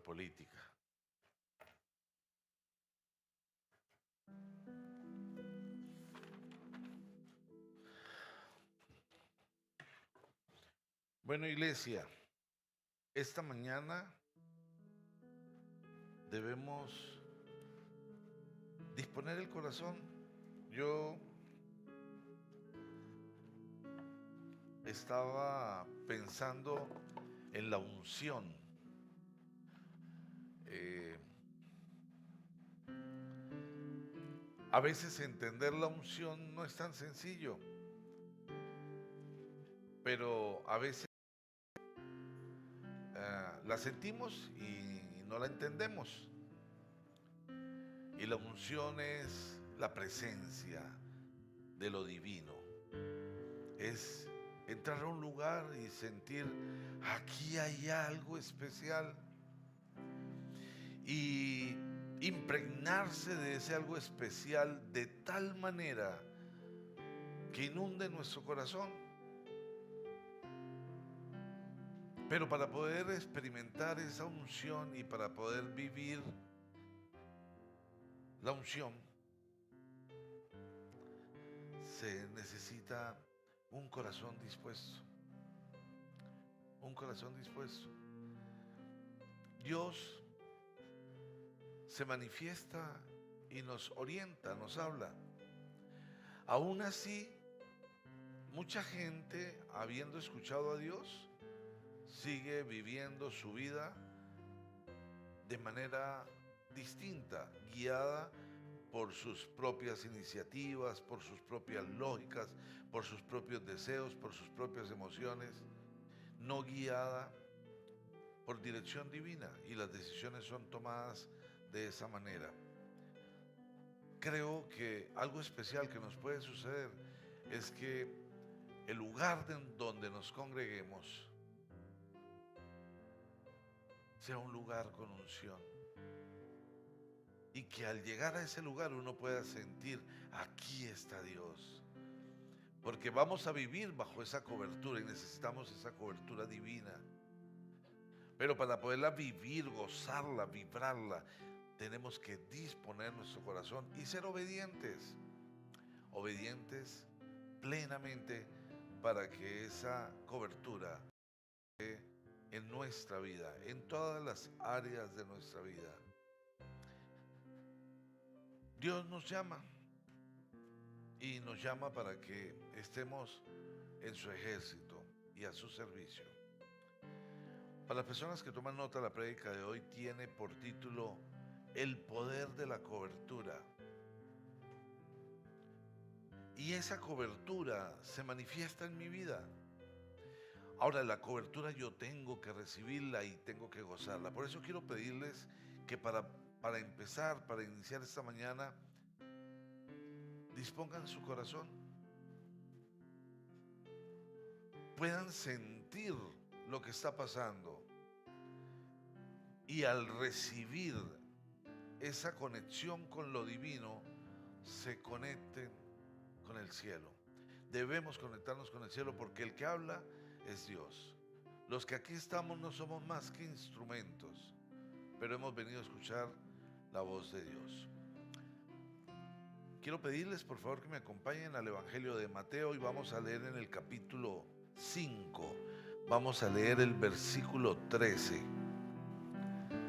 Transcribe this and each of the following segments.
política. Bueno, iglesia, esta mañana debemos disponer el corazón. Yo estaba pensando en la unción. A veces entender la unción no es tan sencillo, pero a veces la sentimos y no la entendemos. Y la unción es la presencia de lo divino. Es entrar a un lugar y sentir, aquí hay algo especial. Y impregnarse de ese algo especial de tal manera que inunde nuestro corazón. Pero para poder experimentar esa unción y para poder vivir la unción, se necesita un corazón dispuesto. Un corazón dispuesto. Dios se manifiesta y nos orienta, nos habla. Aún así, mucha gente, habiendo escuchado a Dios, sigue viviendo su vida de manera distinta, guiada por sus propias iniciativas, por sus propias lógicas, por sus propios deseos, por sus propias emociones, no guiada por dirección divina, y las decisiones son tomadas de esa manera. Creo que algo especial que nos puede suceder es que el lugar donde nos congreguemos sea un lugar con unción, y que al llegar a ese lugar uno pueda sentir, aquí está Dios, porque vamos a vivir bajo esa cobertura y necesitamos esa cobertura divina. Pero para poderla vivir, gozarla, vibrarla, tenemos que disponer nuestro corazón y ser obedientes plenamente, para que esa cobertura esté en nuestra vida, en todas las áreas de nuestra vida. Dios nos llama y nos llama para que estemos en su ejército y a su servicio. Para las personas que toman nota, la prédica de hoy tiene por título El poder de la cobertura. Y esa cobertura se manifiesta en mi vida. Ahora, la cobertura yo tengo que recibirla y tengo que gozarla. Por eso quiero pedirles que para empezar, para iniciar esta mañana, dispongan su corazón, puedan sentir lo que está pasando, y al recibir esa conexión con lo divino, se conecten con el cielo. Debemos conectarnos con el cielo, porque el que habla es Dios. Los que aquí estamos no somos más que instrumentos, pero hemos venido a escuchar la voz de Dios. Quiero pedirles por favor que me acompañen al Evangelio de Mateo, y vamos a leer en el capítulo 5. Vamos a leer el versículo 13,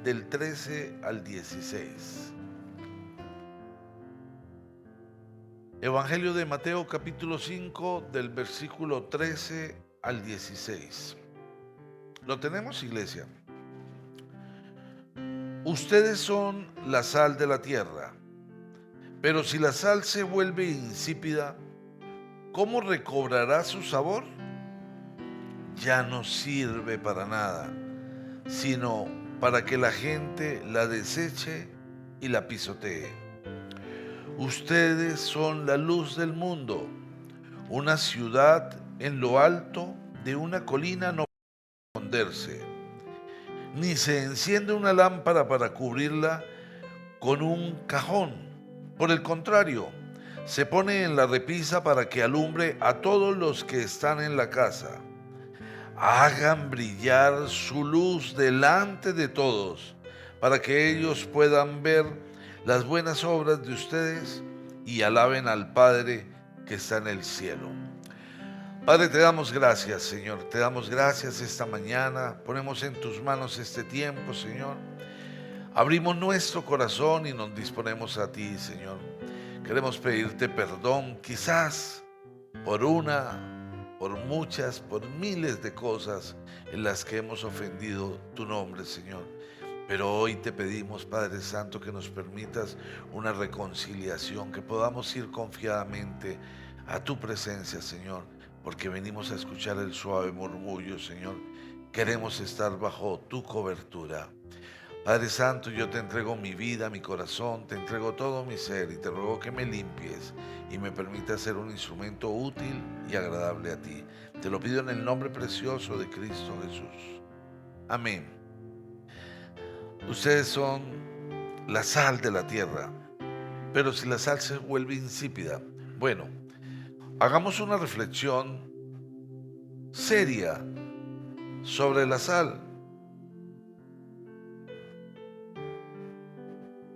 del 13 al 16. Evangelio de Mateo capítulo 5, del versículo 13 al 16. ¿Lo tenemos, iglesia? Ustedes son la sal de la tierra, pero si la sal se vuelve insípida, ¿cómo recobrará su sabor? Ya no sirve para nada, sino para que la gente la deseche y la pisotee. Ustedes son la luz del mundo. Una ciudad en lo alto de una colina no puede esconderse, ni se enciende una lámpara para cubrirla con un cajón. Por el contrario, se pone en la repisa para que alumbre a todos los que están en la casa. Hagan brillar su luz delante de todos, para que ellos puedan ver las buenas obras de ustedes y alaben al Padre que está en el cielo. Padre, te damos gracias, Señor, te damos gracias esta mañana, ponemos en tus manos este tiempo, Señor. Abrimos nuestro corazón y nos disponemos a ti, Señor. Queremos pedirte perdón, quizás por una, por muchas, por miles de cosas en las que hemos ofendido tu nombre, Señor. Pero hoy te pedimos, Padre Santo, que nos permitas una reconciliación, que podamos ir confiadamente a tu presencia, Señor, porque venimos a escuchar el suave murmullo, Señor. Queremos estar bajo tu cobertura. Padre Santo, yo te entrego mi vida, mi corazón, te entrego todo mi ser y te ruego que me limpies y me permitas ser un instrumento útil y agradable a ti. Te lo pido en el nombre precioso de Cristo Jesús. Amén. Ustedes son la sal de la tierra, pero si la sal se vuelve insípida, bueno, hagamos una reflexión seria sobre la sal.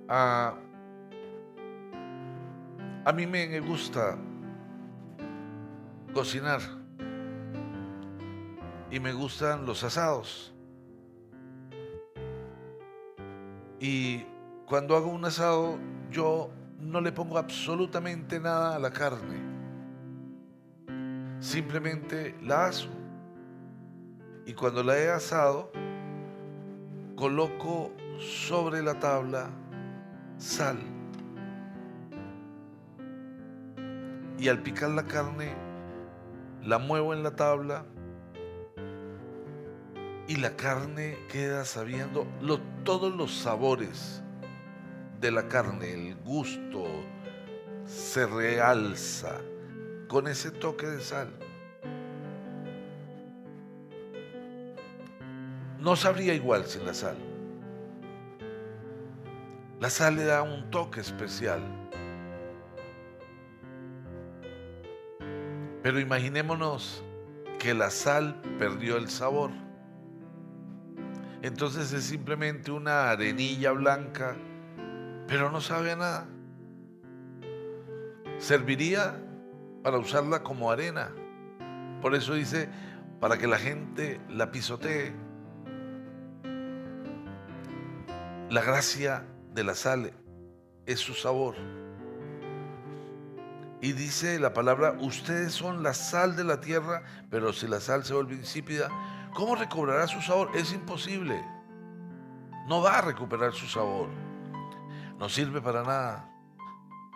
A, a mí me gusta cocinar y me gustan los asados. Y cuando hago un asado, yo no le pongo absolutamente nada a la carne. Simplemente la aso. Y cuando la he asado, coloco sobre la tabla sal. Y al picar la carne, la muevo en la tabla y la carne queda sabiendo todos los sabores de la carne. El gusto se realza con ese toque de sal. No sabría igual sin la sal. La sal le da un toque especial. Pero imaginémonos que la sal perdió el sabor. Entonces es simplemente una arenilla blanca, pero no sabe a nada. Serviría para usarla como arena. Por eso dice, para que la gente la pisotee. La gracia de la sal es su sabor. Y dice la palabra, ustedes son la sal de la tierra, pero si la sal se vuelve insípida, ¿cómo recobrará su sabor? Es imposible. No va a recuperar su sabor. No sirve para nada,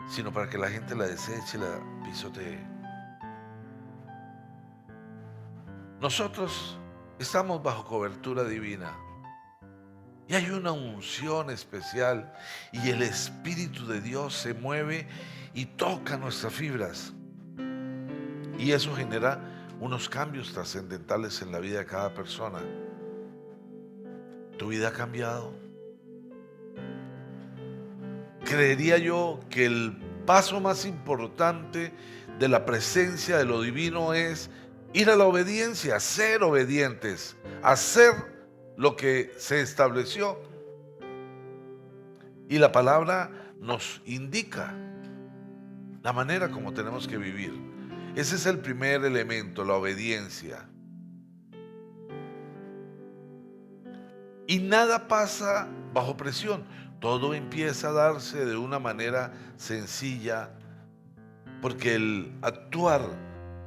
sino para que la gente la deseche y la pisotee. Nosotros estamos bajo cobertura divina. Y hay una unción especial y el Espíritu de Dios se mueve y toca nuestras fibras. Y eso genera unos cambios trascendentales en la vida de cada persona. ¿Tu vida ha cambiado? Creería yo que el paso más importante de la presencia de lo divino es ir a la obediencia, ser obedientes, hacer lo que se estableció. Y la palabra nos indica la manera como tenemos que vivir. Ese es el primer elemento, la obediencia. Y nada pasa bajo presión. Todo empieza a darse de una manera sencilla, porque el actuar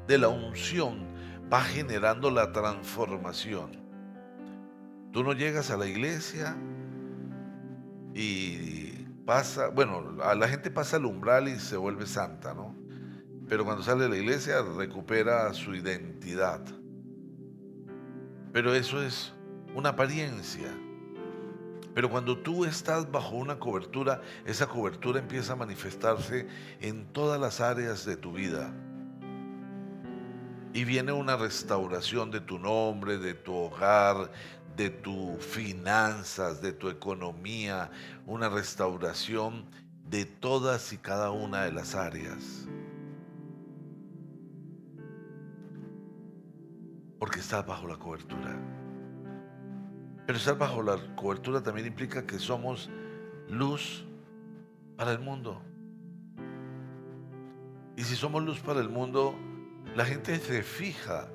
de la unción va generando la transformación. Tú no llegas a la iglesia y pasa, bueno, a la gente pasa el umbral y se vuelve santa, ¿no? Pero cuando sale de la iglesia recupera su identidad. Pero eso es una apariencia. Pero cuando tú estás bajo una cobertura, esa cobertura empieza a manifestarse en todas las áreas de tu vida. Y viene una restauración de tu nombre, de tu hogar, de tus finanzas, de tu economía, una restauración de todas y cada una de las áreas. Porque estás bajo la cobertura. Pero estar bajo la cobertura también implica que somos luz para el mundo. Y si somos luz para el mundo, la gente se fija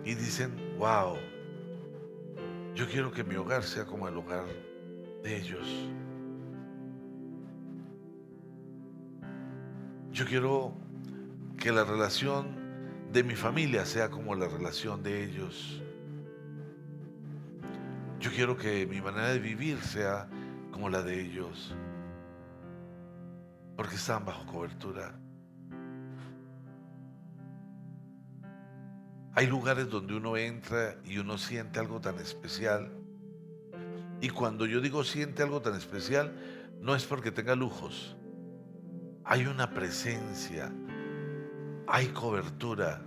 y dicen, wow, yo quiero que mi hogar sea como el hogar de ellos. Yo quiero que la relación de mi familia sea como la relación de ellos. Yo quiero que mi manera de vivir sea como la de ellos, porque están bajo cobertura. Hay lugares donde uno entra y uno siente algo tan especial. Y cuando yo digo siente algo tan especial, no es porque tenga lujos. Hay una presencia, hay cobertura,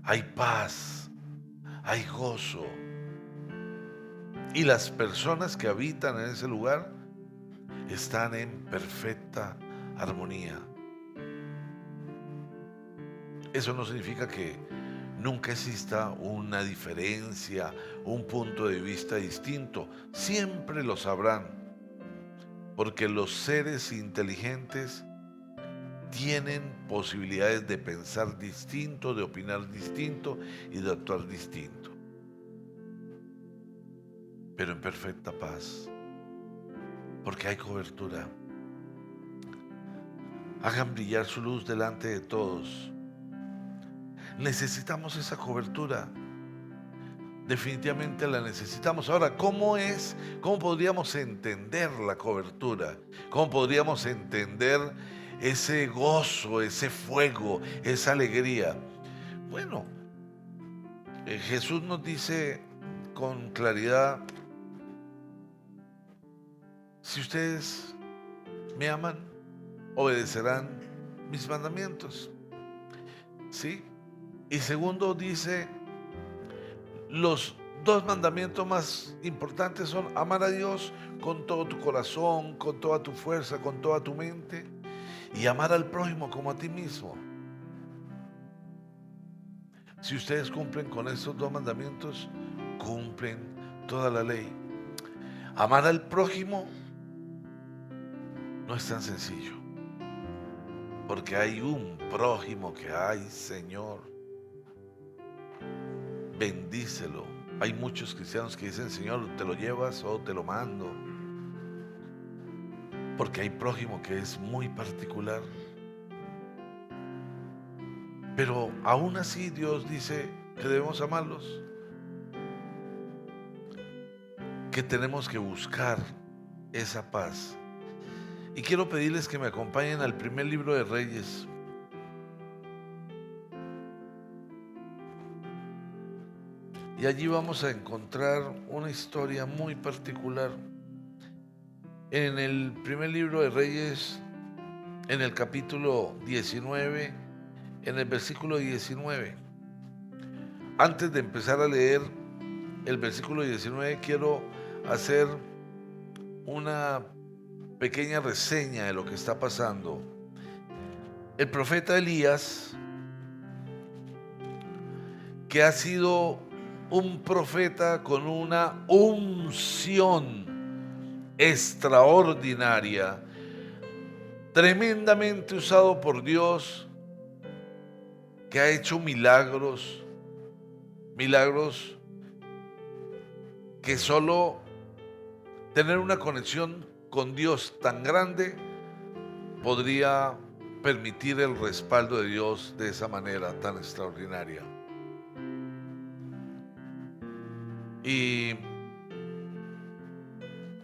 hay paz, hay gozo. Y las personas que habitan en ese lugar están en perfecta armonía. Eso no significa que nunca exista una diferencia, un punto de vista distinto. Siempre lo sabrán, porque los seres inteligentes tienen posibilidades de pensar distinto, de opinar distinto y de actuar distinto. Pero en perfecta paz, porque hay cobertura. Hagan brillar su luz delante de todos. Necesitamos esa cobertura. Definitivamente la necesitamos. Ahora, ¿cómo podríamos entender la cobertura? ¿Cómo podríamos entender ese gozo, ese fuego, esa alegría? Bueno, Jesús nos dice con claridad, si ustedes me aman, obedecerán mis mandamientos. ¿Sí? Y segundo dice, los dos mandamientos más importantes son amar a Dios con todo tu corazón, con toda tu fuerza, con toda tu mente, y amar al prójimo como a ti mismo. Si ustedes cumplen con estos dos mandamientos, cumplen toda la ley. Amar al prójimo no es tan sencillo, porque hay un prójimo que hay, Señor, bendícelo. Hay muchos cristianos que dicen, Señor, ¿te lo llevas o te lo mando? Porque hay prójimo que es muy particular. Pero aún así Dios dice que debemos amarlos, que tenemos que buscar esa paz. Y quiero pedirles que me acompañen al primer libro de Reyes. Y allí vamos a encontrar una historia muy particular. En el primer libro de Reyes, en el capítulo 19, en el versículo 19. Antes de empezar a leer el versículo 19, quiero hacer una pequeña reseña de lo que está pasando. El profeta Elías, que ha sido un profeta con una unción extraordinaria, tremendamente usado por Dios, que ha hecho milagros que solo tener una conexión con Dios tan grande podría permitir el respaldo de Dios de esa manera tan extraordinaria. Y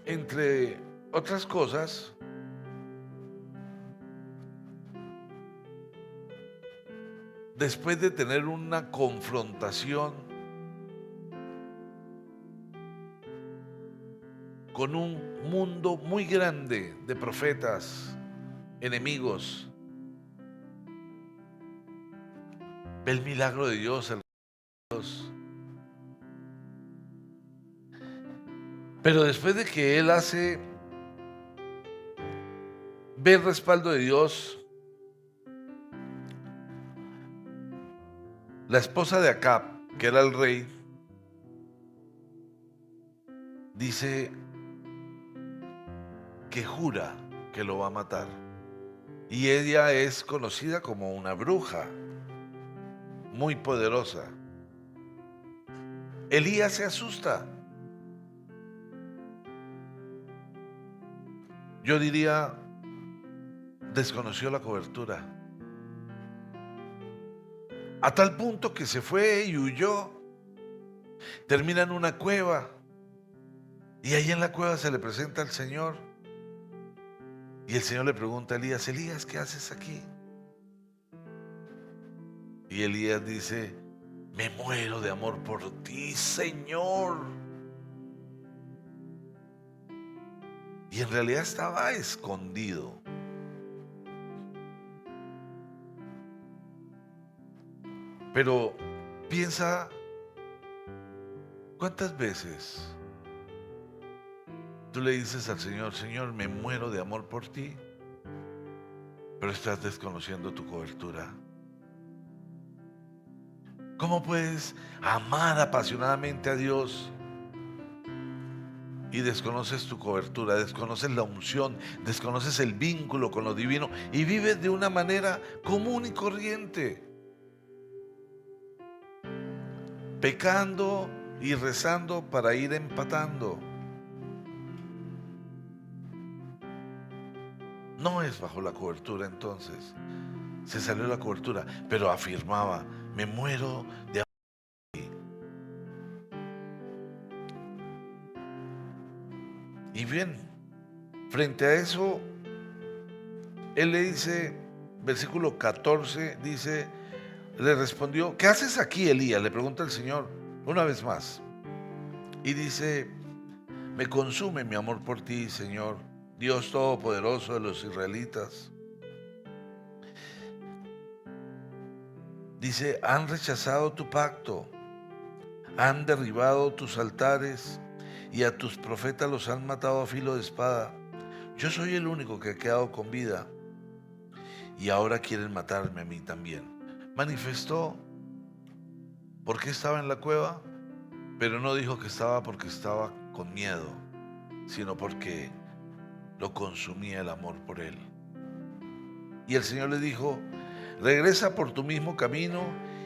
entre otras cosas, después de tener una confrontación con un mundo muy grande de profetas enemigos, ve el milagro de Dios, Pero después de que él ve el respaldo de Dios, la esposa de Acab, que era el rey, dice que jura que lo va a matar. Y ella es conocida como una bruja muy poderosa. Elías se asusta. Yo diría, desconoció la cobertura. A tal punto que se fue y huyó. Termina en una cueva. Y ahí en la cueva se le presenta al Señor. Y el Señor le pregunta a Elías, Elías, ¿qué haces aquí? Y Elías dice, me muero de amor por ti, Señor. Y en realidad estaba escondido. Pero piensa, ¿cuántas veces tú le dices al Señor, Señor, me muero de amor por ti, pero estás desconociendo tu cobertura? ¿Cómo puedes amar apasionadamente a Dios y desconoces tu cobertura, desconoces la unción, desconoces el vínculo con lo divino y vives de una manera común y corriente, pecando y rezando para ir empatando? No es bajo la cobertura entonces. Se salió la cobertura, pero afirmaba, me muero de amor por ti. Y bien, frente a eso, él le dice, versículo 14, dice, le respondió, ¿qué haces aquí, Elías? Le pregunta el Señor una vez más. Y dice, me consume mi amor por ti, Señor, Dios Todopoderoso de los israelitas. Dice, han rechazado tu pacto, han derribado tus altares y a tus profetas los han matado a filo de espada. Yo soy el único que ha quedado con vida y ahora quieren matarme a mí también. Manifestó por qué estaba en la cueva, pero no dijo que estaba porque estaba con miedo, sino porque lo consumía el amor por él. Y el Señor le dijo, regresa por tu mismo camino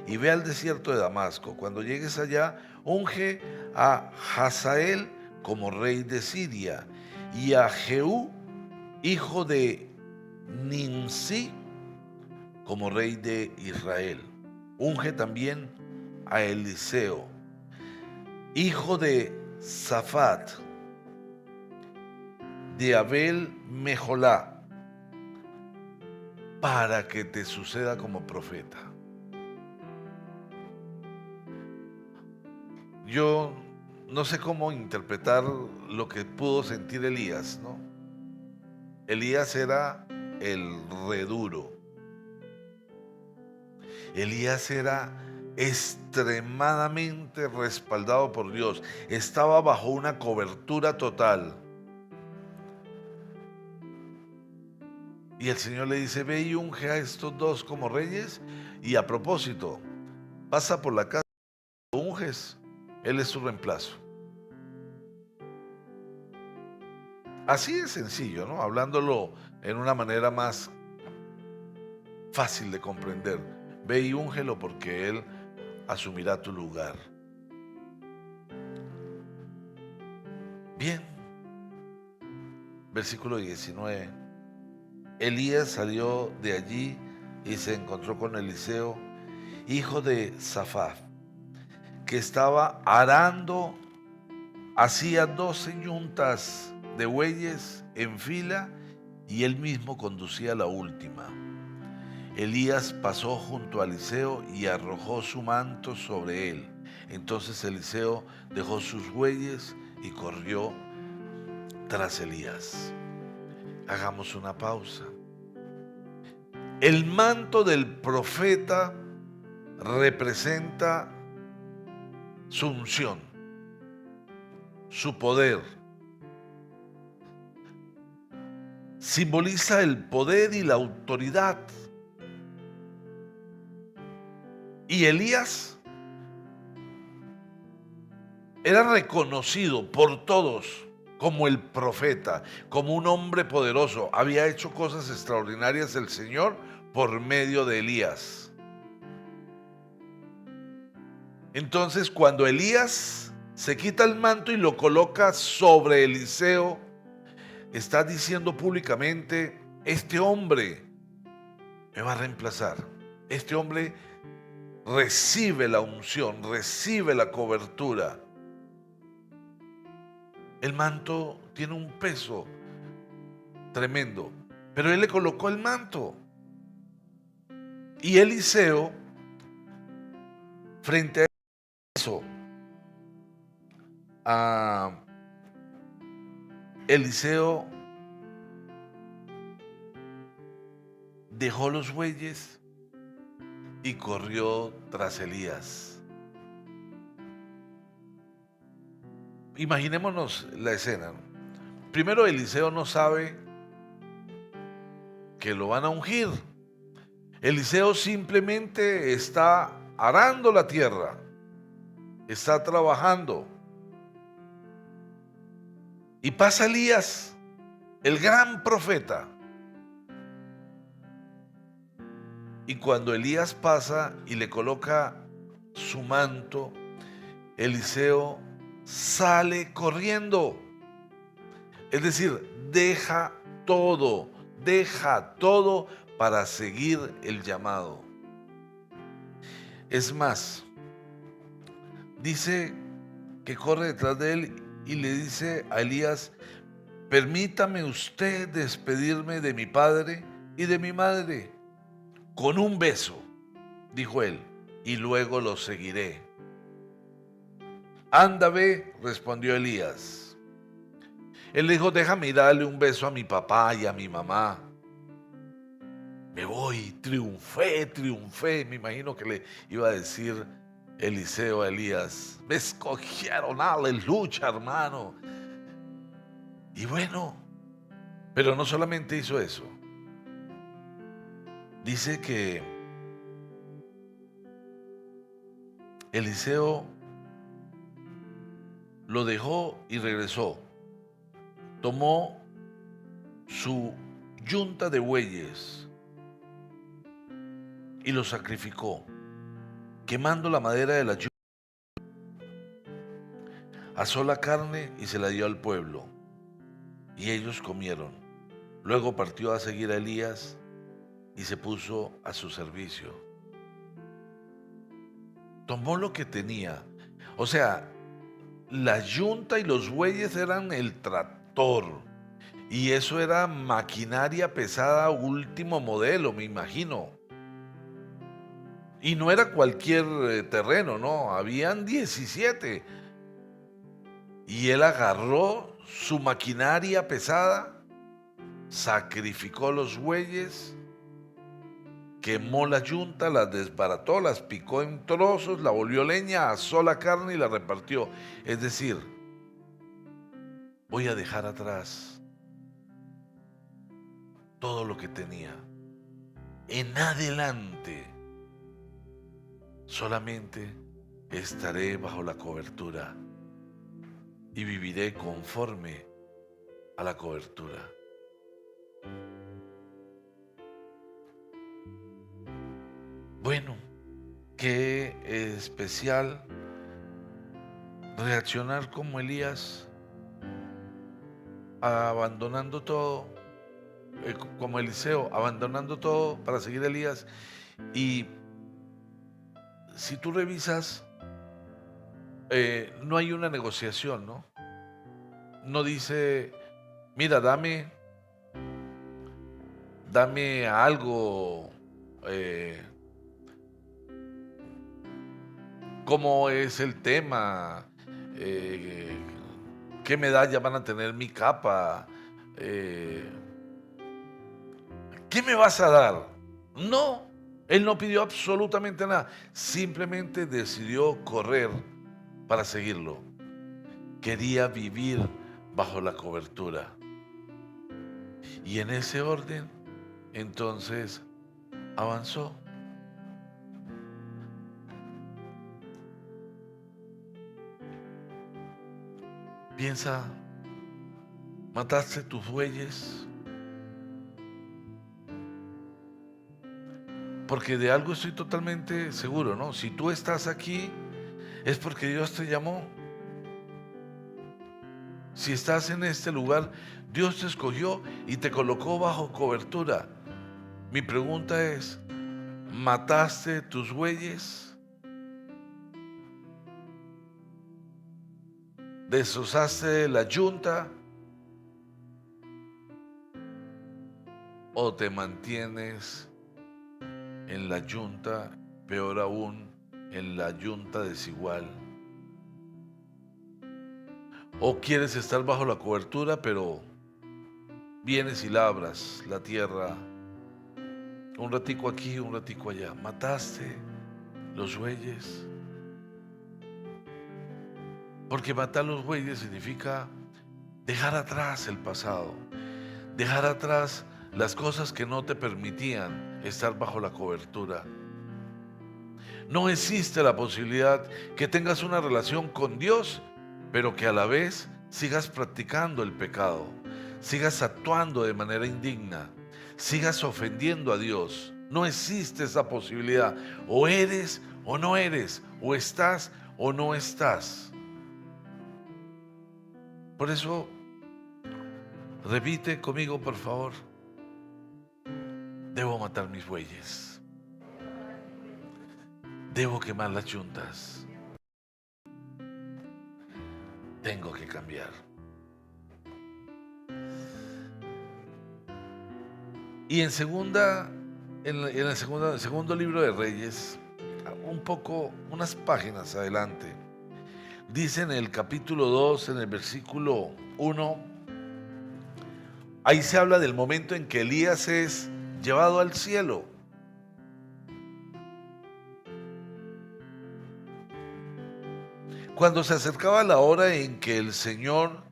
y ve al desierto de Damasco. Cuando llegues allá, unge a Hazael como rey de Siria y a Jehú, hijo de Nimsi, como rey de Israel. Unge también a Eliseo, hijo de Safat, de Abel Mejolá, para que te suceda como profeta. Yo no sé cómo interpretar lo que pudo sentir Elías, ¿no? Elías era el reduro. Elías era extremadamente respaldado por Dios. Estaba bajo una cobertura total. Y el Señor le dice, ve y unge a estos dos como reyes. Y a propósito, pasa por la casa y lo unges. Él es su reemplazo. Así de sencillo, ¿no? Hablándolo en una manera más fácil de comprender. Ve y úngelo porque Él asumirá tu lugar. Bien. Versículo 19. Elías salió de allí y se encontró con Eliseo, hijo de Safat, que estaba arando, hacía 12 yuntas de bueyes en fila y él mismo conducía la última. Elías pasó junto a Eliseo y arrojó su manto sobre él. Entonces Eliseo dejó sus bueyes y corrió tras Elías. Hagamos una pausa. El manto del profeta representa su unción, su poder. Simboliza el poder y la autoridad. Y Elías era reconocido por todos como el profeta, como un hombre poderoso. Había hecho cosas extraordinarias el Señor por medio de Elías. Entonces, cuando Elías se quita el manto y lo coloca sobre Eliseo, está diciendo públicamente: este hombre me va a reemplazar. Este hombre recibe la unción, recibe la cobertura. El manto tiene un peso tremendo, pero él le colocó el manto. Y Eliseo, frente a eso, Eliseo dejó los bueyes y corrió tras Elías. Imaginémonos la escena, ¿no? Primero, Eliseo no sabe que lo van a ungir. Eliseo simplemente está arando la tierra, está trabajando. Y pasa Elías, el gran profeta. Y cuando Elías pasa y le coloca su manto, Eliseo sale corriendo. Es decir, deja todo para seguir el llamado. Es más, dice que corre detrás de él y le dice a Elías: permítame usted despedirme de mi padre y de mi madre con un beso, dijo él, y luego lo seguiré. Anda, ve, respondió Elías. Él dijo: déjame darle un beso a mi papá y a mi mamá. Me voy, triunfé. Me imagino que le iba a decir Eliseo a Elías: me escogieron, aleluya, hermano. Y bueno, pero no solamente hizo eso. Dice que Eliseo lo dejó y regresó. Tomó su yunta de bueyes y lo sacrificó, quemando la madera de la yunta. Asó la carne y se la dio al pueblo, y ellos comieron. Luego partió a seguir a Elías y se puso a su servicio. Tomó lo que tenía. O sea, la yunta y los bueyes eran el tractor. Y eso era maquinaria pesada, último modelo, me imagino. Y no era cualquier terreno, no. Habían 17. Y él agarró su maquinaria pesada, sacrificó los bueyes, quemó la yunta, las desbarató, las picó en trozos, la volvió leña, asó la carne y la repartió. Es decir, voy a dejar atrás todo lo que tenía. En adelante, solamente estaré bajo la cobertura y viviré conforme a la cobertura. Bueno, qué especial reaccionar como Elías, abandonando todo, como Eliseo, abandonando todo para seguir a Elías. Y si tú revisas, no hay una negociación, ¿no? No dice: mira, dame algo, cómo es el tema, qué medalla van a tener mi capa, ¿qué me vas a dar? No, él no pidió absolutamente nada, simplemente decidió correr para seguirlo. Quería vivir bajo la cobertura. Y en ese orden, entonces, avanzó. Piensa, ¿mataste tus bueyes? Porque de algo estoy totalmente seguro, ¿no? Si tú estás aquí, es porque Dios te llamó. Si estás en este lugar, Dios te escogió y te colocó bajo cobertura. Mi pregunta es, ¿mataste tus bueyes? ¿Destrozaste la yunta? ¿O te mantienes en la yunta, peor aún, en la yunta desigual? ¿O quieres estar bajo la cobertura, pero vienes y labras la tierra un ratico aquí, un ratico allá? ¿Mataste los bueyes? Porque matar los bueyes significa dejar atrás el pasado, dejar atrás las cosas que no te permitían estar bajo la cobertura. No existe la posibilidad que tengas una relación con Dios, pero que a la vez sigas practicando el pecado, sigas actuando de manera indigna, sigas ofendiendo a Dios. No existe esa posibilidad. O eres o no eres, o estás o no estás. Por eso, repite conmigo, por favor. Debo matar mis bueyes. Debo quemar las yuntas. Tengo que cambiar. Y en el segundo libro de Reyes, unas páginas adelante, dice en el capítulo 2, en el versículo 1, ahí se habla del momento en que Elías es llevado al cielo. Cuando se acercaba la hora en que el Señor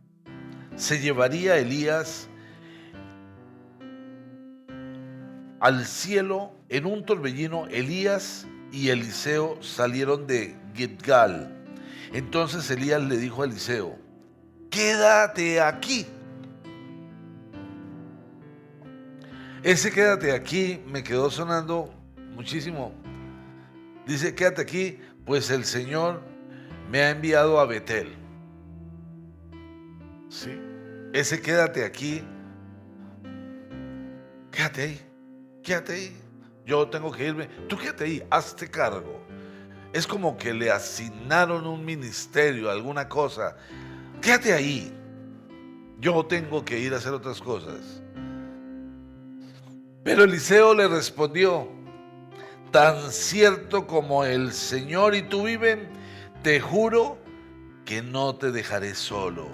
se llevaría a Elías al cielo en un torbellino, Elías y Eliseo salieron de Gilgal. Entonces Elías le dijo a Eliseo: quédate aquí. Ese quédate aquí me quedó sonando muchísimo. Dice: quédate aquí, pues el Señor me ha enviado a Betel. ¿Sí? Ese quédate aquí, quédate ahí, quédate ahí. Yo tengo que irme, tú quédate ahí, hazte cargo. Es como que le asignaron un ministerio, alguna cosa. Quédate ahí, yo tengo que ir a hacer otras cosas. Pero Eliseo le respondió: tan cierto como el Señor y tú viven, te juro que no te dejaré solo.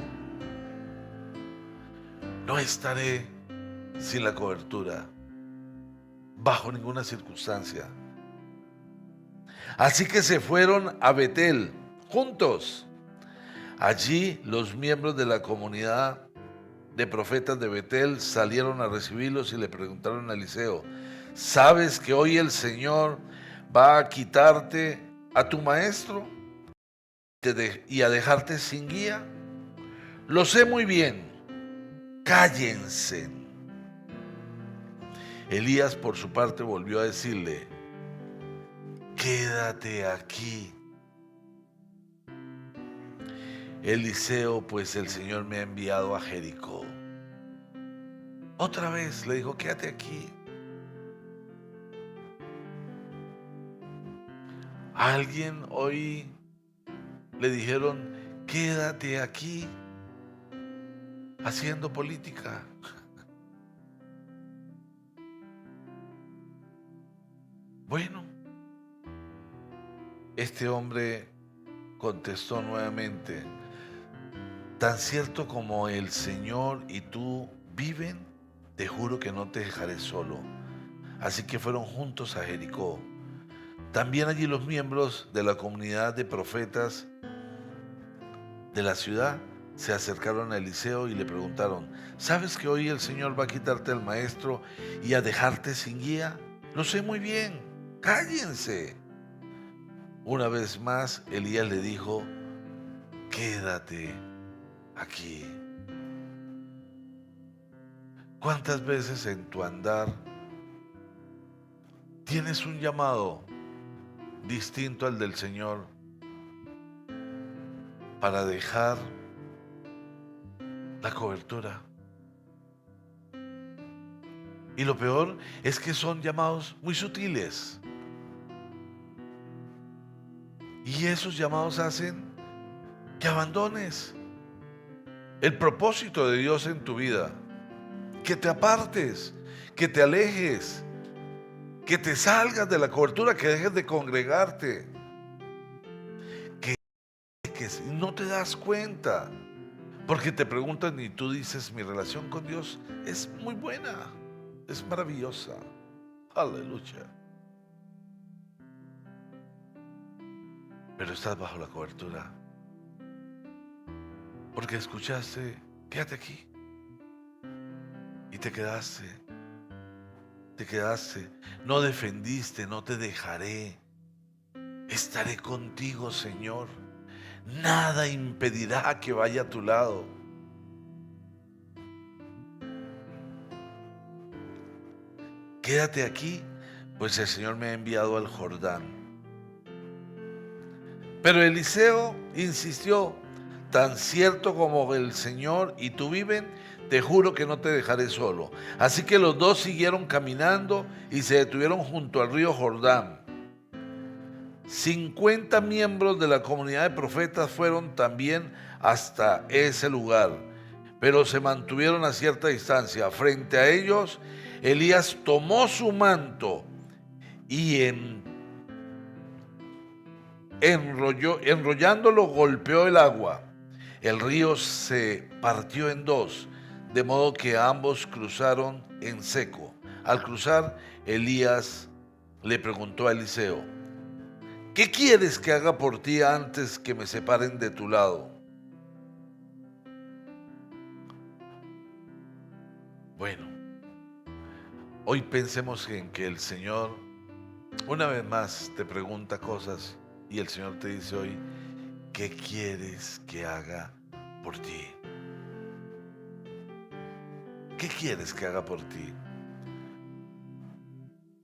No estaré sin la cobertura, bajo ninguna circunstancia. Así que se fueron a Betel juntos. Allí los miembros de la comunidad de profetas de Betel salieron a recibirlos y le preguntaron a Eliseo: ¿sabes que hoy el Señor va a quitarte a tu maestro y a dejarte sin guía? Lo sé muy bien. Cállense. Elías por su parte volvió a decirle: quédate aquí, Eliseo, pues el Señor me ha enviado a Jericó. Otra vez le dijo: quédate aquí. A alguien hoy le dijeron: quédate aquí, haciendo política. Bueno, este hombre contestó nuevamente: tan cierto como el Señor y tú viven, te juro que no te dejaré solo. Así que fueron juntos a Jericó. También allí los miembros de la comunidad de profetas de la ciudad se acercaron a Eliseo y le preguntaron: ¿sabes que hoy el Señor va a quitarte al maestro y a dejarte sin guía? Lo sé muy bien, cállense. Una vez más Elías le dijo: quédate aquí. ¿Cuántas veces en tu andar tienes un llamado distinto al del Señor para dejar la cobertura? Y lo peor es que son llamados muy sutiles. Y esos llamados hacen que abandones el propósito de Dios en tu vida, que te apartes, que te alejes, que te salgas de la cobertura, que dejes de congregarte, que no te das cuenta, porque te preguntan y tú dices, mi relación con Dios es muy buena, es maravillosa, aleluya, pero estás bajo la cobertura, porque escuchaste, quédate aquí, y te quedaste, no defendiste, no te dejaré, estaré contigo, Señor, nada impedirá que vaya a tu lado. Quédate aquí, pues el Señor me ha enviado al Jordán. Pero Eliseo insistió, tan cierto como el Señor y tú viven, te juro que no te dejaré solo. Así que los dos siguieron caminando y se detuvieron junto al río Jordán. 50 miembros de la comunidad de profetas fueron también hasta ese lugar, pero se mantuvieron a cierta distancia. Frente a ellos, Elías tomó su manto y enrollándolo golpeó el agua. El río se partió en dos, de modo que ambos cruzaron en seco. Al cruzar, Elías le preguntó a Eliseo, ¿qué quieres que haga por ti antes que me separen de tu lado? Bueno, hoy pensemos en que el Señor una vez más te pregunta cosas y el Señor te dice hoy, ¿qué quieres que haga por ti? ¿Qué quieres que haga por ti?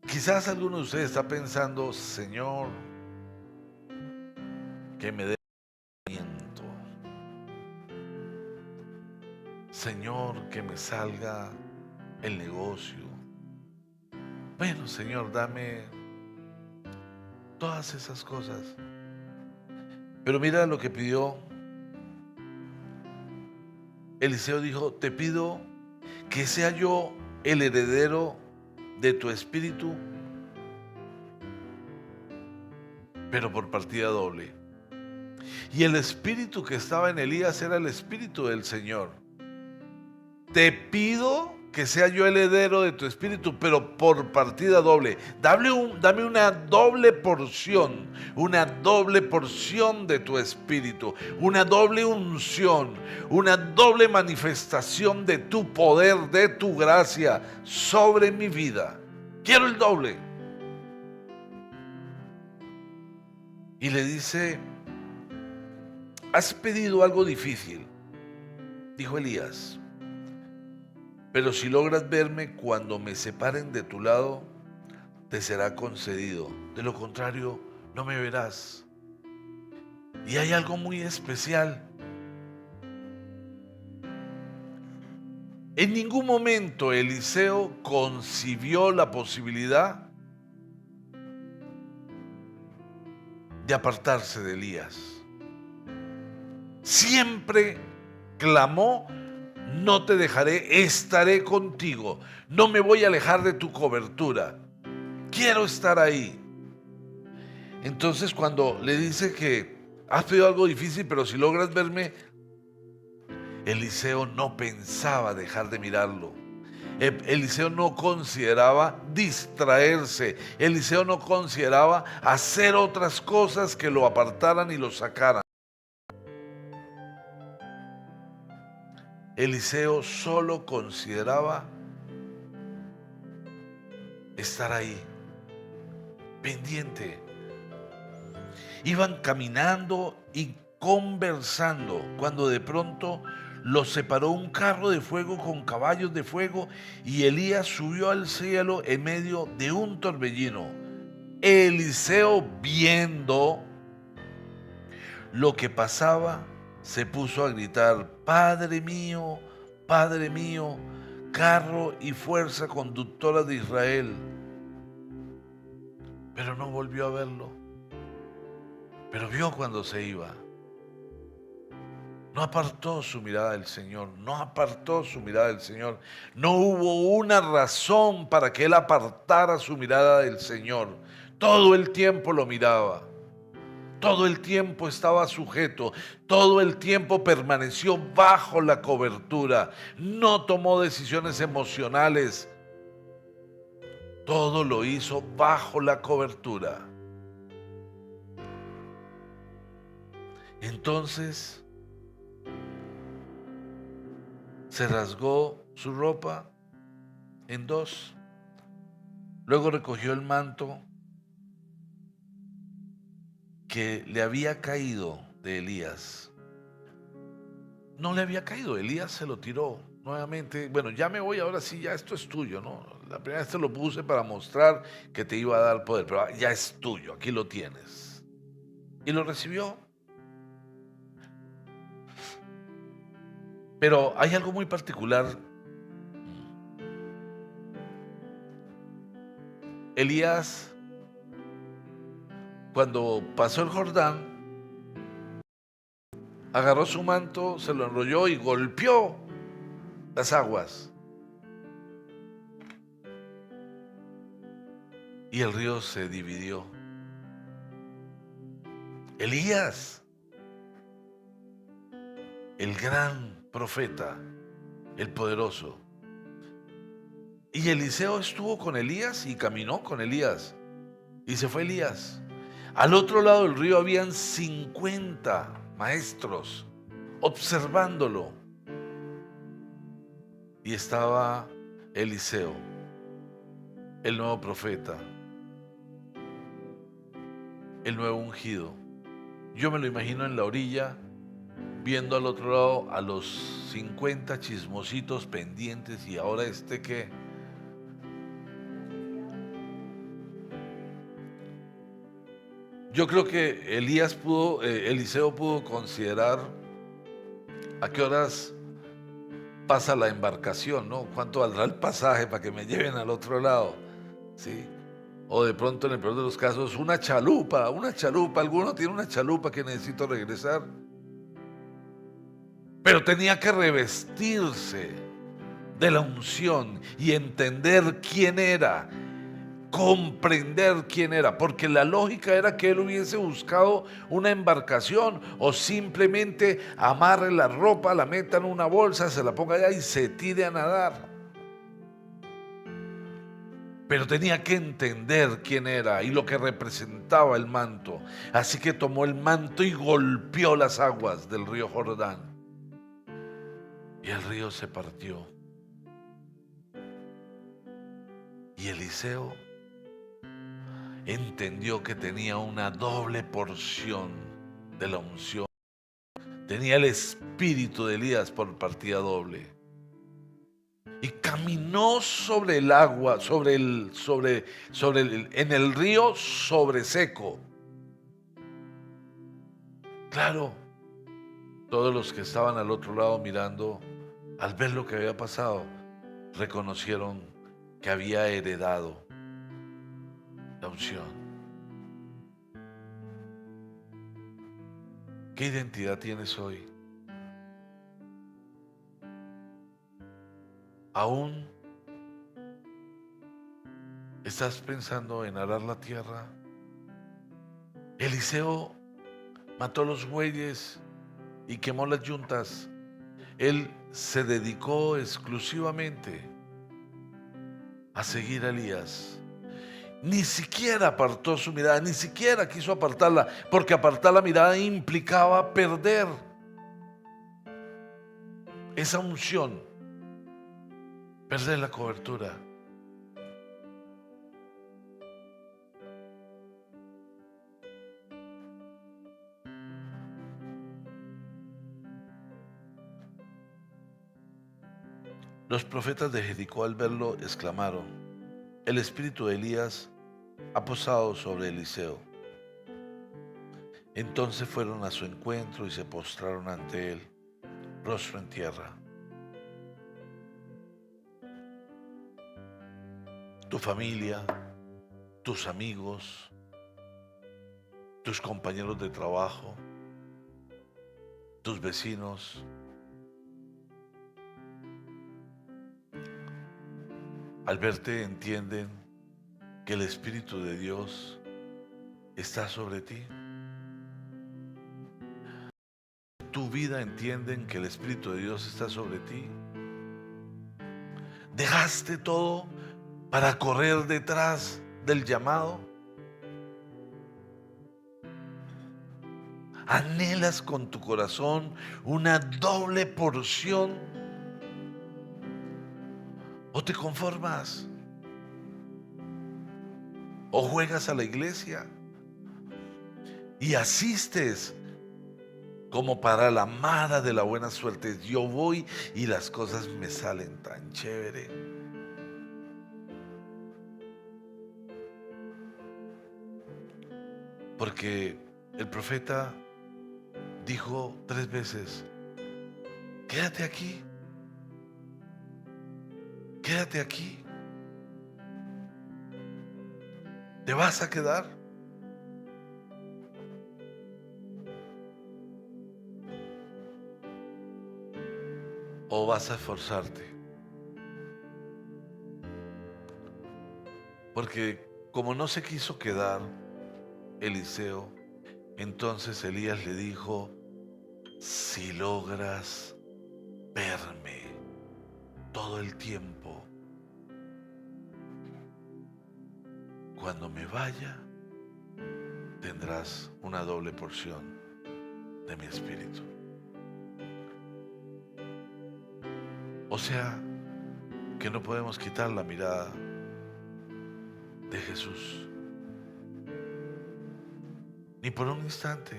Quizás alguno de ustedes está pensando, Señor, que me dé aliento. Señor, que me salga el negocio. Bueno, Señor, dame todas esas cosas. Pero mira lo que pidió. Eliseo dijo, te pido que sea yo el heredero de tu espíritu, pero por partida doble. Y el espíritu que estaba en Elías era el espíritu del Señor. Te pido que sea yo el heredero de tu espíritu, pero por partida doble. Dame una doble porción de tu espíritu, una doble unción, una doble manifestación de tu poder, de tu gracia sobre mi vida. Quiero el doble. Y le dice, has pedido algo difícil, dijo Elías. Pero si logras verme cuando me separen de tu lado, te será concedido. De lo contrario, no me verás. Y hay algo muy especial. En ningún momento Eliseo concibió la posibilidad de apartarse de Elías. Siempre clamó, no te dejaré, estaré contigo, no me voy a alejar de tu cobertura, quiero estar ahí. Entonces cuando le dice que has pedido algo difícil, pero si logras verme, Eliseo no pensaba dejar de mirarlo. Eliseo no consideraba distraerse, Eliseo no consideraba hacer otras cosas que lo apartaran y lo sacaran. Eliseo solo consideraba estar ahí, pendiente. Iban caminando y conversando, cuando de pronto los separó un carro de fuego con caballos de fuego, y Elías subió al cielo en medio de un torbellino. Eliseo, viendo lo que pasaba, se puso a gritar: Padre mío, carro y fuerza conductora de Israel. Pero no volvió a verlo. Pero vio cuando se iba. No apartó su mirada del Señor, no apartó su mirada del Señor. No hubo una razón para que él apartara su mirada del Señor. Todo el tiempo lo miraba. Todo el tiempo estaba sujeto, todo el tiempo permaneció bajo la cobertura, no tomó decisiones emocionales, todo lo hizo bajo la cobertura. Entonces se rasgó su ropa en dos, luego recogió el manto que le había caído de Elías. No le había caído, Elías se lo tiró nuevamente. Bueno, ya me voy, ahora sí, ya esto es tuyo, ¿no? La primera vez te lo puse para mostrar que te iba a dar poder, pero ya es tuyo, aquí lo tienes. Y lo recibió. Pero hay algo muy particular. Elías, cuando pasó el Jordán, agarró su manto, se lo enrolló y golpeó las aguas. Y el río se dividió. Elías, el gran profeta, el poderoso. Y Eliseo estuvo con Elías y caminó con Elías. Y se fue Elías. Al otro lado del río habían 50 maestros observándolo. Y estaba Eliseo, el nuevo profeta, el nuevo ungido. Yo me lo imagino en la orilla, viendo al otro lado a los 50 chismositos pendientes. Y ahora que yo creo que Eliseo pudo considerar a qué horas pasa la embarcación, ¿no? ¿Cuánto valdrá el pasaje para que me lleven al otro lado? ¿Sí? O de pronto, en el peor de los casos, una chalupa. Alguno tiene una chalupa que necesito regresar. Pero tenía que revestirse de la unción y entender quién era, comprender quién era, porque la lógica era que él hubiese buscado una embarcación o simplemente amarre la ropa, la meta en una bolsa, se la ponga allá y se tire a nadar. Pero tenía que entender quién era y lo que representaba el manto. Así que tomó el manto y golpeó las aguas del río Jordán. Y el río se partió. Y Eliseo entendió que tenía una doble porción de la unción. Tenía el espíritu de Elías por partida doble. Y caminó sobre el agua, en el río sobre seco. Claro, todos los que estaban al otro lado mirando, al ver lo que había pasado, reconocieron que había heredado la unción. ¿Qué identidad tienes hoy? ¿Aún estás pensando en arar la tierra? Eliseo mató los bueyes y quemó las yuntas. Él se dedicó exclusivamente a seguir a Elías. Ni siquiera apartó su mirada, ni siquiera quiso apartarla, porque apartar la mirada implicaba perder esa unción, perder la cobertura. Los profetas de Jericó al verlo exclamaron: el espíritu de Elías ha posado sobre Eliseo. Entonces fueron a su encuentro y se postraron ante él, rostro en tierra. Tu familia, tus amigos, tus compañeros de trabajo, tus vecinos, al verte entienden que el Espíritu de Dios está sobre ti. Tu vida entienden que el Espíritu de Dios está sobre ti. Dejaste todo para correr detrás del llamado. Anhelas con tu corazón una doble porción, o te conformas, o juegas a la iglesia y asistes como para la amada de la buena suerte. Yo voy y las cosas me salen tan chévere. Porque el profeta dijo 3 veces: quédate aquí, quédate aquí. ¿Te vas a quedar? ¿O vas a esforzarte? Porque como no se quiso quedar Eliseo, entonces Elías le dijo: si logras verme todo el tiempo, cuando me vaya, tendrás una doble porción de mi espíritu. O sea, que no podemos quitar la mirada de Jesús, ni por un instante.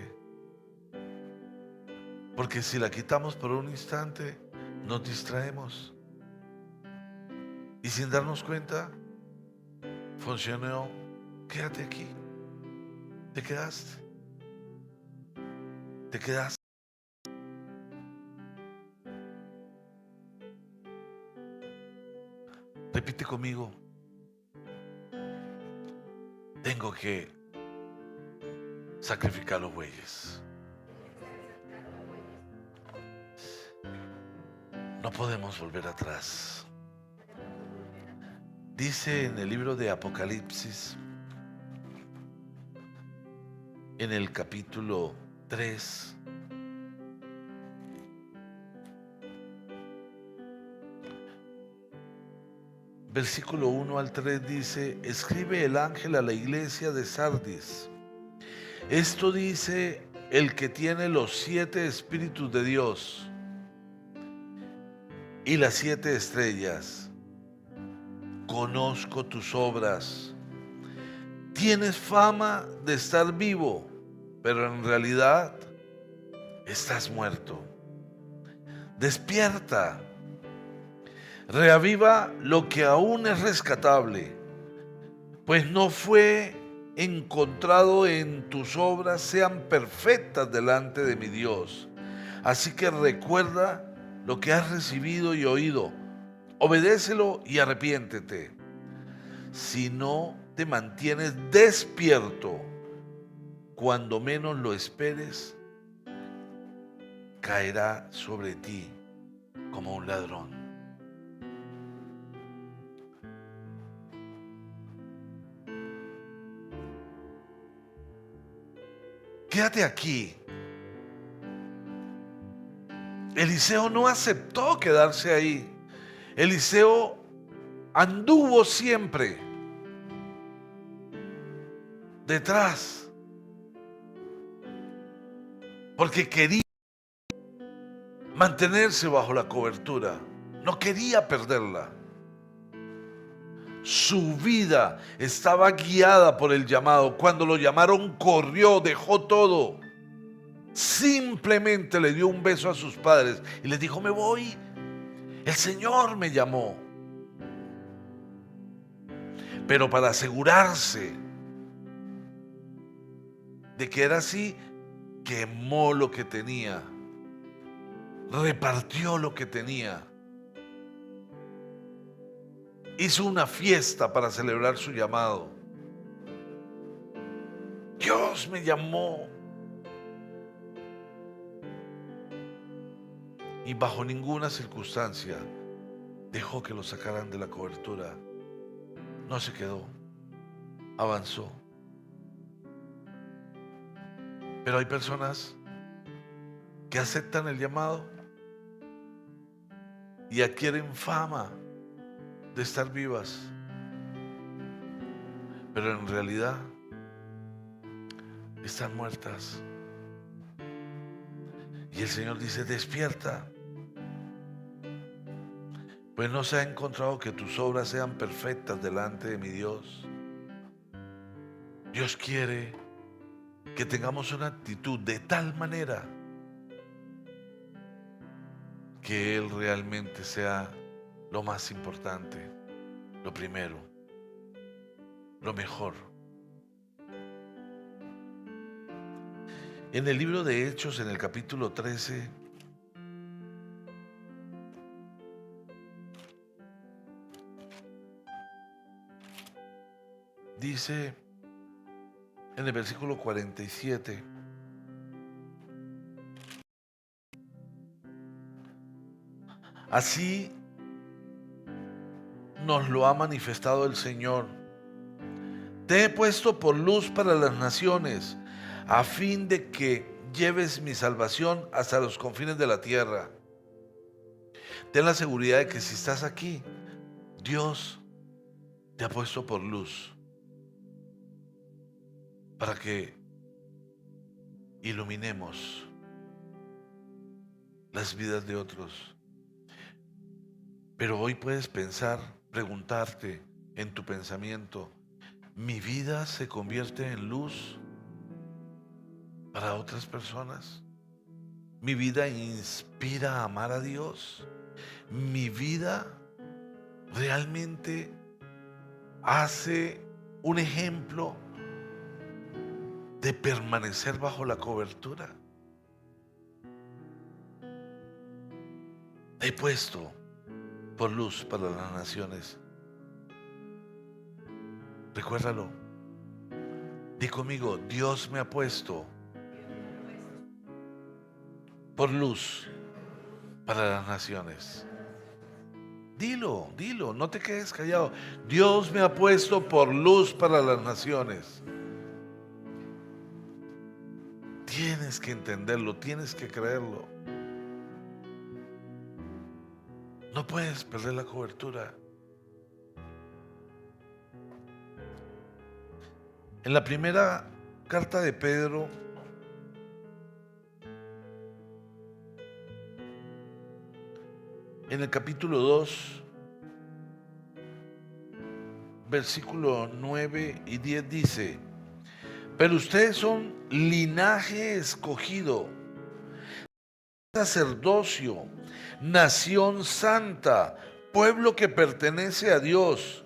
Porque si la quitamos por un instante, nos distraemos. Y sin darnos cuenta, funcionó. Quédate aquí. Te quedaste. Te quedaste. Repite conmigo: tengo que sacrificar los bueyes. No podemos volver atrás. Dice en el libro de Apocalipsis, en el capítulo 3, versículo 1 al 3, dice: escribe el ángel a la iglesia de Sardis. Esto dice el que tiene los 7 espíritus de Dios y las 7 estrellas. Conozco tus obras. Tienes fama de estar vivo, pero en realidad estás muerto. Despierta. Reaviva lo que aún es rescatable, pues no fue encontrado en tus obras sean perfectas delante de mi Dios. Así que recuerda lo que has recibido y oído. Obedécelo y arrepiéntete. Si no te mantienes despierto, cuando menos lo esperes, caerá sobre ti como un ladrón. Quédate aquí. Eliseo no aceptó quedarse ahí. Eliseo anduvo siempre detrás, porque quería mantenerse bajo la cobertura, no quería perderla. Su vida estaba guiada por el llamado. Cuando lo llamaron, corrió, dejó todo. Simplemente le dio un beso a sus padres y les dijo: me voy. El Señor me llamó. Pero para asegurarse de que era así, quemó lo que tenía, repartió lo que tenía, hizo una fiesta para celebrar su llamado. Dios me llamó. Y bajo ninguna circunstancia dejó que lo sacaran de la cobertura. No se quedó, avanzó. Pero hay personas que aceptan el llamado y adquieren fama de estar vivas, pero en realidad están muertas. Y el Señor dice: despierta, pues no se ha encontrado que tus obras sean perfectas delante de mi Dios. Dios quiere que tengamos una actitud de tal manera que Él realmente sea lo más importante, lo primero, lo mejor. En el libro de Hechos, en el capítulo 13, dice en el versículo 47: así nos lo ha manifestado el Señor. Te he puesto por luz para las naciones, a fin de que lleves mi salvación hasta los confines de la tierra. Ten la seguridad de que si estás aquí, Dios te ha puesto por luz para que iluminemos las vidas de otros. Pero hoy puedes pensar, preguntarte en tu pensamiento: ¿mi vida se convierte en luz para otras personas? ¿Mi vida inspira a amar a Dios? ¿Mi vida realmente hace un ejemplo de permanecer bajo la cobertura? He puesto por luz para las naciones. Recuérdalo. Di conmigo: Dios me ha puesto por luz para las naciones. Dilo, dilo, no te quedes callado. Dios me ha puesto por luz para las naciones. Tienes que entenderlo, tienes que creerlo. No puedes perder la cobertura. En la primera carta de Pedro, en el capítulo 2, versículo 9 y 10 dice: pero ustedes son linaje escogido, sacerdocio, nación santa, pueblo que pertenece a Dios,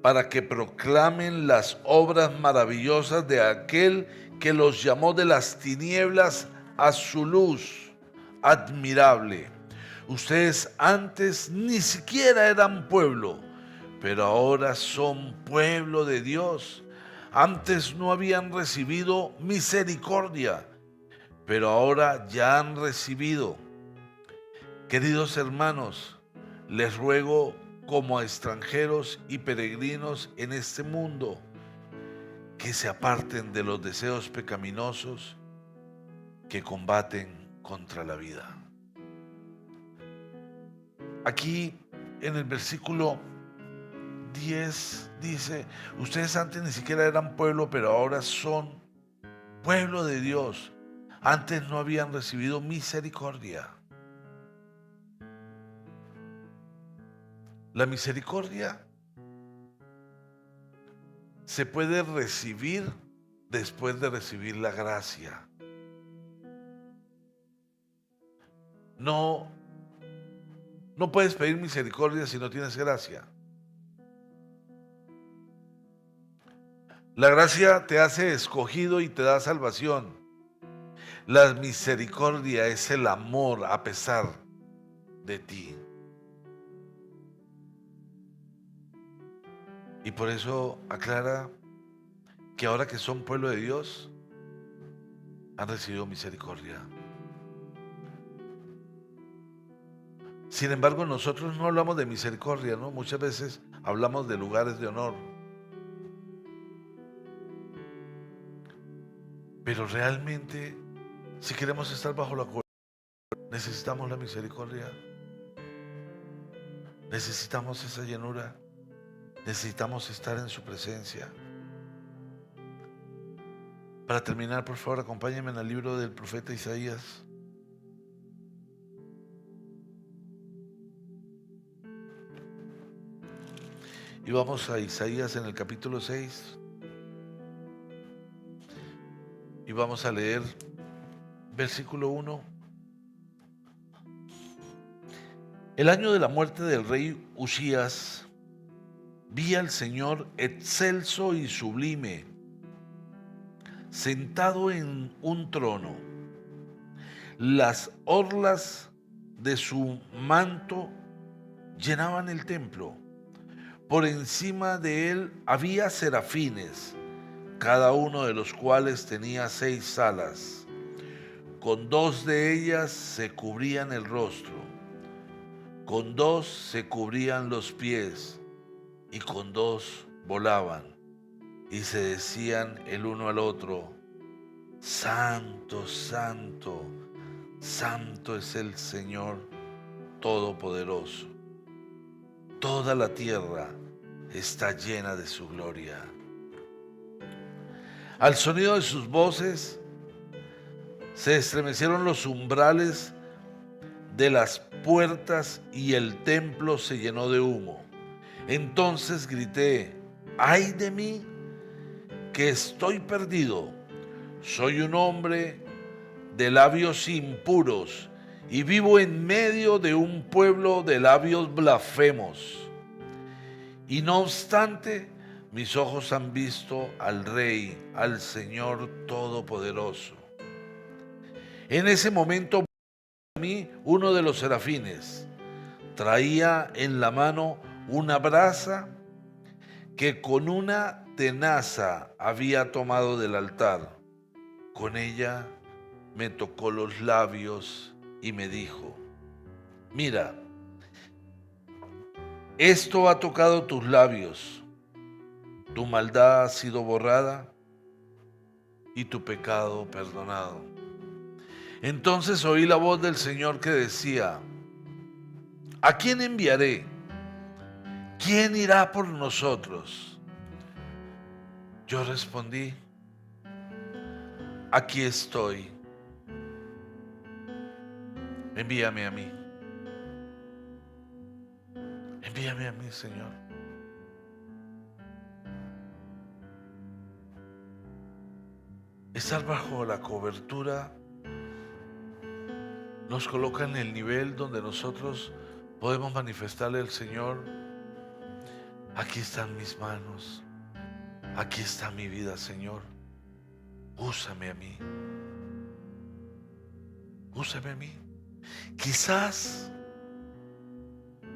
para que proclamen las obras maravillosas de aquel que los llamó de las tinieblas a su luz admirable. Ustedes antes ni siquiera eran pueblo, pero ahora son pueblo de Dios. Antes no habían recibido misericordia, pero ahora ya han recibido. Queridos hermanos, les ruego como a extranjeros y peregrinos en este mundo, que se aparten de los deseos pecaminosos que combaten contra la vida. Aquí en el versículo 10 dice: ustedes antes ni siquiera eran pueblo, pero ahora son pueblo de Dios. Antes no habían recibido misericordia. La misericordia se puede recibir después de recibir la gracia. No No puedes pedir misericordia si no tienes gracia. La gracia te hace escogido y te da salvación. La misericordia es el amor a pesar de ti. Y por eso aclara que ahora que son pueblo de Dios, han recibido misericordia. Sin embargo, nosotros no hablamos de misericordia, ¿no? Muchas veces hablamos de lugares de honor. Pero realmente, si queremos estar bajo la cobertura, necesitamos la misericordia. Necesitamos esa llenura. Necesitamos estar en su presencia. Para terminar, por favor, acompáñenme en el libro del profeta Isaías. Y vamos a Isaías en el capítulo 6. Y vamos a leer versículo 1. El año de la muerte del rey Usías, vi al Señor excelso y sublime, sentado en un trono. Las orlas de su manto llenaban el templo. Por encima de él había serafines, cada uno de los cuales tenía 6 alas. Con 2 de ellas se cubrían el rostro, con 2 se cubrían los pies, y con 2 volaban, y se decían el uno al otro: Santo, santo, santo es el Señor Todopoderoso. Toda la tierra está llena de su gloria. Al sonido de sus voces se estremecieron los umbrales de las puertas y el templo se llenó de humo. Entonces grité: ¡ay de mí, que estoy perdido! Soy un hombre de labios impuros y vivo en medio de un pueblo de labios blasfemos. Y no obstante, mis ojos han visto al Rey, al Señor Todopoderoso. En ese momento a mí uno de los serafines traía en la mano una brasa que con una tenaza había tomado del altar. Con ella me tocó los labios y me dijo: mira, esto ha tocado tus labios, tu maldad ha sido borrada y tu pecado perdonado. Entonces oí la voz del Señor que decía: ¿a quién enviaré? ¿Quién irá por nosotros? Yo respondí: aquí estoy, envíame a mí. Envíame a mí, Señor. Estar bajo la cobertura nos coloca en el nivel donde nosotros podemos manifestarle al Señor: aquí están mis manos, aquí está mi vida, Señor. Úsame a mí. Úsame a mí. Quizás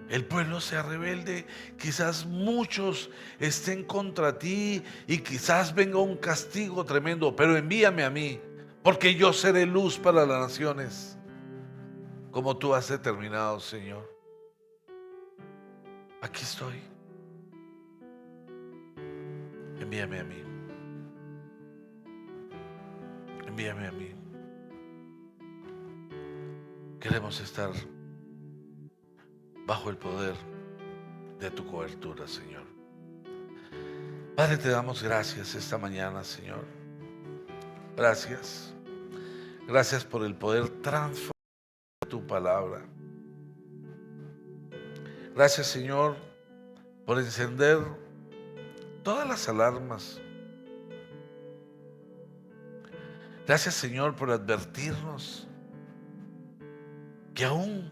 el pueblo sea rebelde, quizás muchos estén contra ti y quizás venga un castigo tremendo, pero envíame a mí, porque yo seré luz para las naciones, como tú has determinado, Señor. Aquí estoy. Envíame a mí. Envíame a mí. Queremos estar bajo el poder de tu cobertura, Señor. Padre, te damos gracias esta mañana, Señor. Gracias. Gracias por el poder transformar tu palabra. Gracias, Señor, por encender todas las alarmas. Gracias, Señor, por advertirnos que aún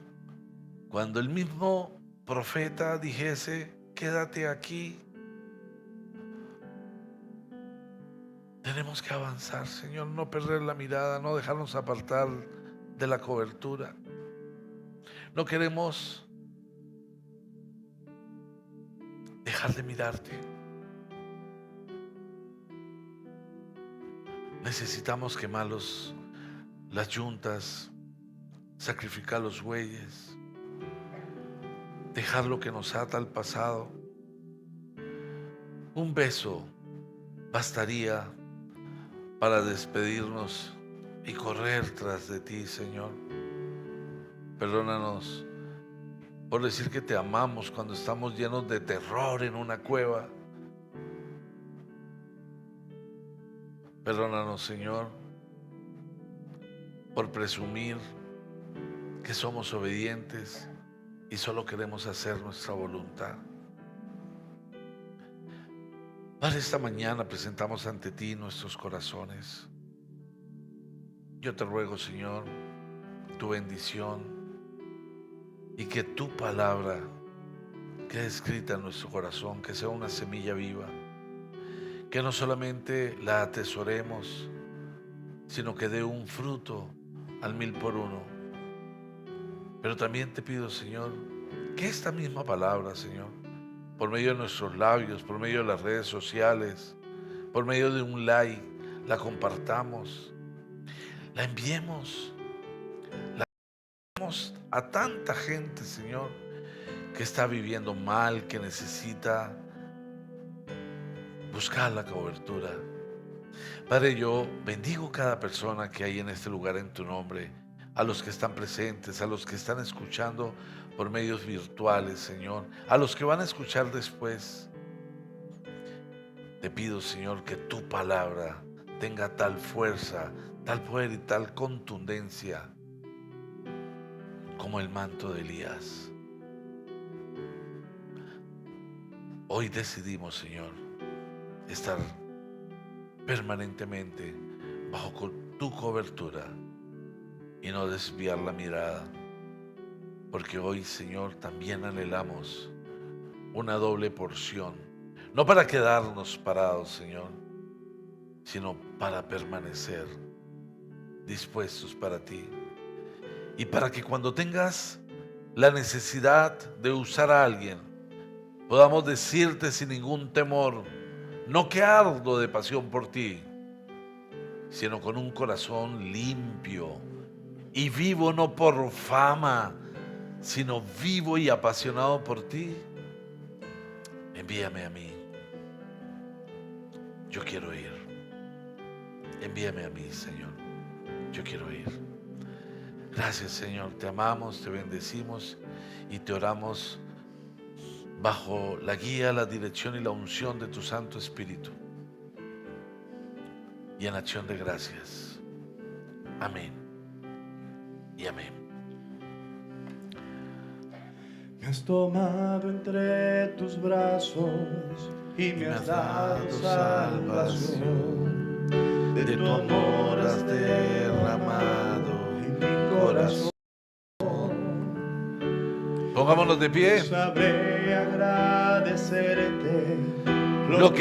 Cuando el mismo profeta dijese, quédate aquí, tenemos que avanzar, Señor, no perder la mirada, no dejarnos apartar de la cobertura. No queremos dejar de mirarte. Necesitamos quemar las yuntas, sacrificar los bueyes, dejar lo que nos ata al pasado. Un beso bastaría para despedirnos y correr tras de ti, Señor. Perdónanos por decir que te amamos cuando estamos llenos de terror en una cueva. Perdónanos, Señor, por presumir que somos obedientes y solo queremos hacer nuestra voluntad. Padre, esta mañana presentamos ante ti nuestros corazones. Yo te ruego, Señor, tu bendición y que tu palabra quede escrita en nuestro corazón, que sea una semilla viva, que no solamente la atesoremos, sino que dé un fruto al 1000 por 1. Pero también te pido, Señor, que esta misma palabra, Señor, por medio de nuestros labios, por medio de las redes sociales, por medio de un like, la compartamos, la enviemos a tanta gente, Señor, que está viviendo mal, que necesita buscar la cobertura. Padre, yo bendigo cada persona que hay en este lugar en tu nombre, a los que están presentes, a los que están escuchando por medios virtuales, Señor, a los que van a escuchar después. Te pido, Señor, que tu palabra tenga tal fuerza, tal poder y tal contundencia como el manto de Elías. Hoy decidimos, Señor, estar permanentemente bajo tu cobertura y no desviar la mirada, porque hoy, Señor, también anhelamos una doble porción, no para quedarnos parados, Señor, sino para permanecer dispuestos para ti, y para que cuando tengas la necesidad de usar a alguien, podamos decirte sin ningún temor, no que ardo de pasión por ti, sino con un corazón limpio y vivo no por fama, sino vivo y apasionado por ti. Envíame a mí. Yo quiero ir. Envíame a mí, Señor. Yo quiero ir. Gracias, Señor. Te amamos, te bendecimos y te oramos bajo la guía, la dirección y la unción de tu Santo Espíritu. Y en acción de gracias. Amén y amén. Me has tomado entre tus brazos y me has dado salvación. De tu amor has derramado en mi corazón. Pongámonos de pie. Sabré agradecerte Lo que